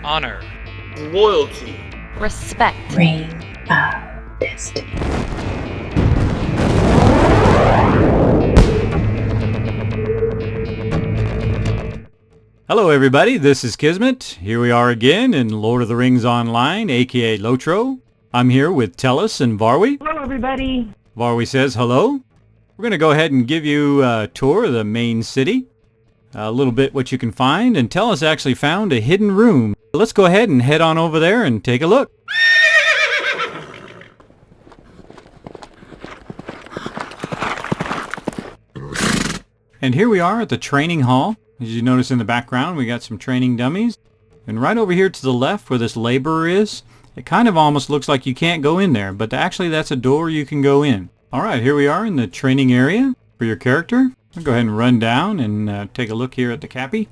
honor, loyalty, respect, Reign of destiny. Hello everybody, this is Kismet. Here we are again in Lord of the Rings Online, aka LOTRO. I'm here with Tellus and Varwi. Hello everybody. Varwi says hello. We're going to go ahead and give you a tour of the main city. A little bit what you can find, and Tellus actually found a hidden room. Let's go ahead and head on over there and take a look. And here we are at the training hall. As you notice in the background, we got some training dummies. And right over here to the left where this laborer is, it kind of almost looks like you can't go in there, but actually that's a door you can go in. Alright, here we are in the training area for your character. I'll go ahead and run down and take a look here at the Cappy.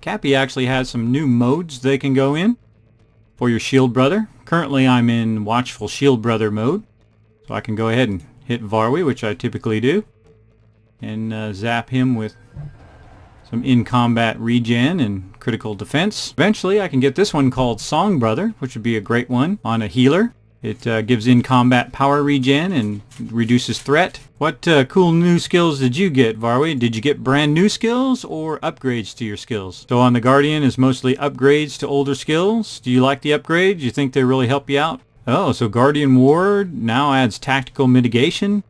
Cappy actually has some new modes they can go in for your Shield Brother. Currently I'm in Watchful Shield Brother mode, so I can go ahead and hit Varwi, which I typically do, and zap him with some in-combat regen and critical defense. Eventually I can get this one called Song Brother, which would be a great one on a healer. It gives in-combat power regen and reduces threat. What cool new skills did you get, Varwi? Did you get brand new skills or upgrades to your skills? So on the Guardian is mostly upgrades to older skills. Do you like the upgrades? Do you think they really help you out? Oh, so Guardian Ward now adds tactical mitigation.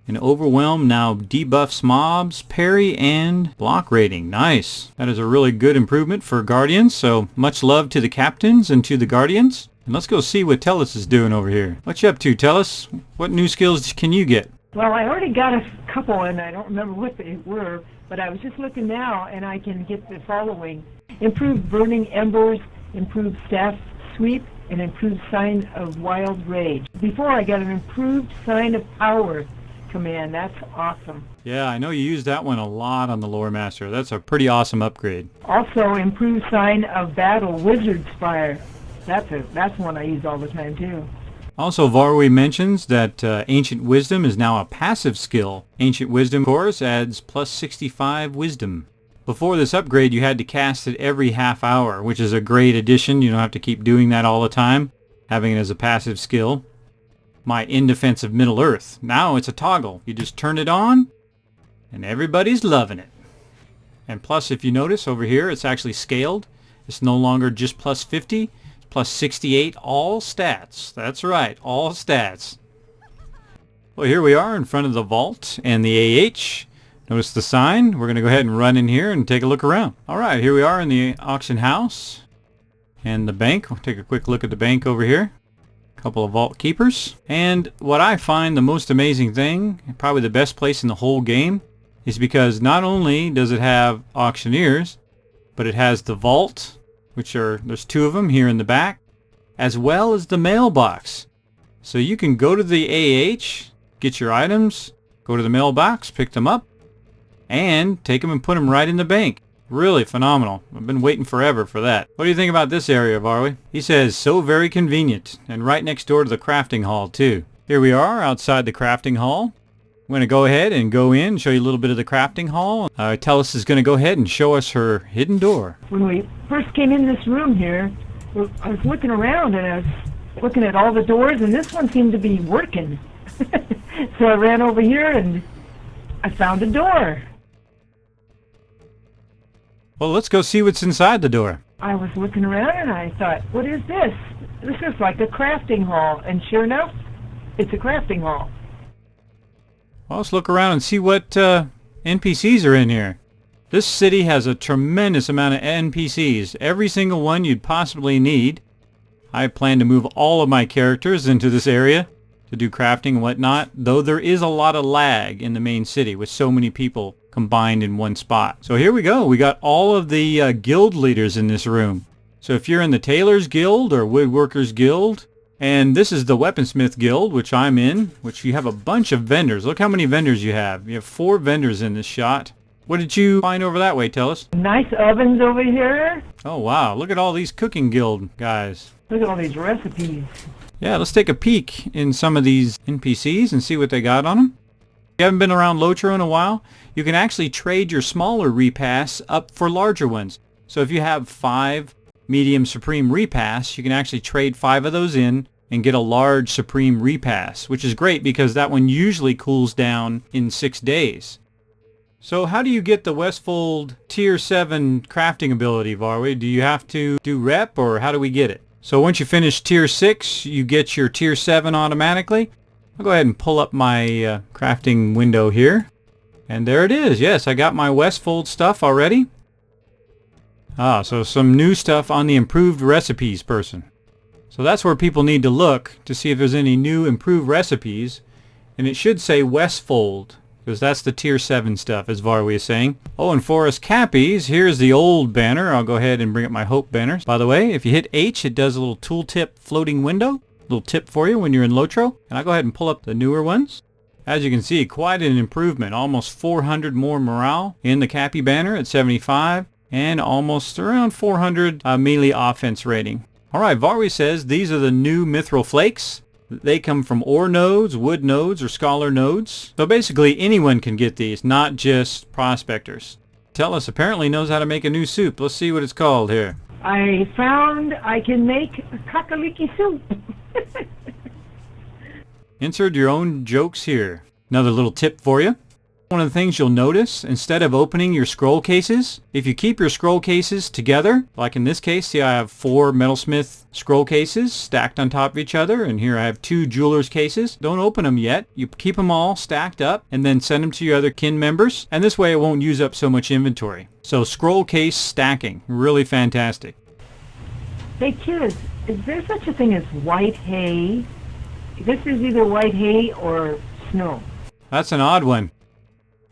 And Overwhelm now debuffs mobs, parry, and block rating. Nice. That is a really good improvement for Guardians, so much love to the captains and to the Guardians. And let's go see what Tellus is doing over here. What you up to, Tellus? What new skills can you get? Well, I already got a couple, and I don't remember what they were, but I was just looking now, and I can get the following. Improved Burning Embers, improved Staff Sweep, and improved Sign of Wild Rage. Before, I got an improved Sign of Power command. That's awesome. Yeah, I know you use that one a lot on the Lore Master. That's a pretty awesome upgrade. Also, improved Sign of Battle, Wizard's Fire. That's one I use all the time too. Also, Varwi mentions that Ancient Wisdom is now a passive skill. Ancient Wisdom, of course, adds plus 65 Wisdom. Before this upgrade, you had to cast it every half hour, which is a great addition. You don't have to keep doing that all the time, having it as a passive skill. My In Defense of Middle Earth. Now it's a toggle. You just turn it on, and everybody's loving it. And plus, if you notice over here, it's actually scaled. It's no longer just plus 50. Plus 68, all stats. That's right, all stats. Well, here we are in front of the vault and the AH. Notice the sign. We're going to go ahead and run in here and take a look around. All right, here we are in the auction house and the bank. We'll take a quick look at the bank over here. A couple of vault keepers. And what I find the most amazing thing, probably the best place in the whole game, is because not only does it have auctioneers, but it has the vault, there's two of them here in the back, as well as the mailbox. So you can go to the AH, get your items, go to the mailbox, pick them up, and take them and put them right in the bank. Really phenomenal. I've been waiting forever for that. What do you think about this area, Varwi? He says, so very convenient, and right next door to the crafting hall, too. Here we are outside the crafting hall. I'm going to go ahead and go in and show you a little bit of the crafting hall. Tellus is going to go ahead and show us her hidden door. When we first came in this room here, I was looking around and I was looking at all the doors, and this one seemed to be working. So I ran over here and I found a door. Well, let's go see what's inside the door. I was looking around and I thought, what is this? This is like a crafting hall. And sure enough, it's a crafting hall. Well, let's look around and see what NPCs are in here. This city has a tremendous amount of NPCs. Every single one you'd possibly need. I plan to move all of my characters into this area to do crafting and whatnot, though there is a lot of lag in the main city with so many people combined in one spot. So here we go. We got all of the guild leaders in this room. So if you're in the Tailors Guild or Woodworkers Guild, and this is the Weaponsmith Guild, which I'm in, which you have a bunch of vendors. Look how many vendors you have. You have 4 vendors in this shot. What did you find over that way, Tellus? Nice ovens over here. Oh, wow. Look at all these cooking guild guys. Look at all these recipes. Yeah, let's take a peek in some of these NPCs and see what they got on them. If you haven't been around LOTRO in a while, you can actually trade your smaller repasts up for larger ones. So if you have 5 medium supreme repass, you can actually trade 5 of those in and get a large supreme repass, which is great because that one usually cools down in 6 days. So how do you get the Westfold Tier 7 crafting ability, Varwe? Do you have to do rep, or how do we get it? So once you finish Tier 6, you get your Tier 7 automatically. I'll go ahead and pull up my crafting window here. And there it is. Yes, I got my Westfold stuff already. So some new stuff on the improved recipes person. So that's where people need to look to see if there's any new improved recipes. And it should say Westfold, because that's the Tier 7 stuff, as Varwe is saying. Oh, and for us Cappies, here's the old banner. I'll go ahead and bring up my Hope banner. By the way, if you hit H, it does a little tooltip floating window. Little tip for you when you're in LOTRO. And I'll go ahead and pull up the newer ones. As you can see, quite an improvement. Almost 400 more morale in the Cappy banner at 75. And almost around 400 melee offense rating. Alright, Varwe says these are the new Mithril Flakes. They come from ore nodes, wood nodes, or scholar nodes. So basically anyone can get these, not just prospectors. Tellus apparently knows how to make a new soup. Let's see what it's called here. I found I can make a kakaliki soup. Insert your own jokes here. Another little tip for you. One of the things you'll notice, instead of opening your scroll cases, if you keep your scroll cases together, like in this case, see I have 4 metalsmith scroll cases stacked on top of each other, and here I have 2 jeweler's cases. Don't open them yet. You keep them all stacked up and then send them to your other kin members, and this way it won't use up so much inventory. So scroll case stacking, really fantastic. Hey kids, is there such a thing as white hay? This is either white hay or snow. That's an odd one.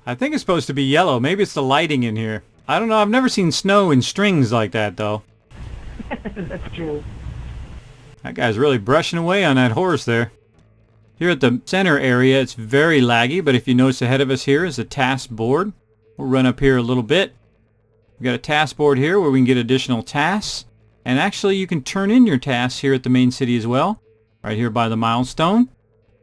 I think it's supposed to be yellow. Maybe it's the lighting in here. I don't know. I've never seen snow in strings like that, though. That's true. That guy's really brushing away on that horse there. Here at the center area, it's very laggy, but if you notice ahead of us here is a task board. We'll run up here a little bit. We've got a task board here where we can get additional tasks. And actually, you can turn in your tasks here at the main city as well. Right here by the milestone.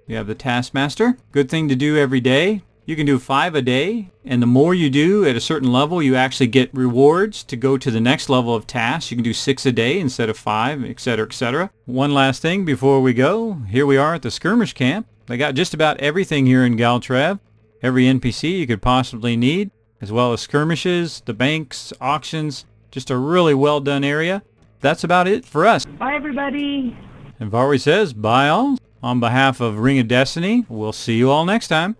You have the Taskmaster. Good thing to do every day. You can do 5 a day, and the more you do at a certain level, you actually get rewards to go to the next level of tasks. You can do 6 a day instead of 5, etc., etc. One last thing before we go. Here we are at the skirmish camp. They got just about everything here in Galtrev. Every NPC you could possibly need, as well as skirmishes, the banks, auctions. Just a really well done area. That's about it for us. Bye, everybody. And Varwe says, bye all. On behalf of Ring of Destiny, we'll see you all next time.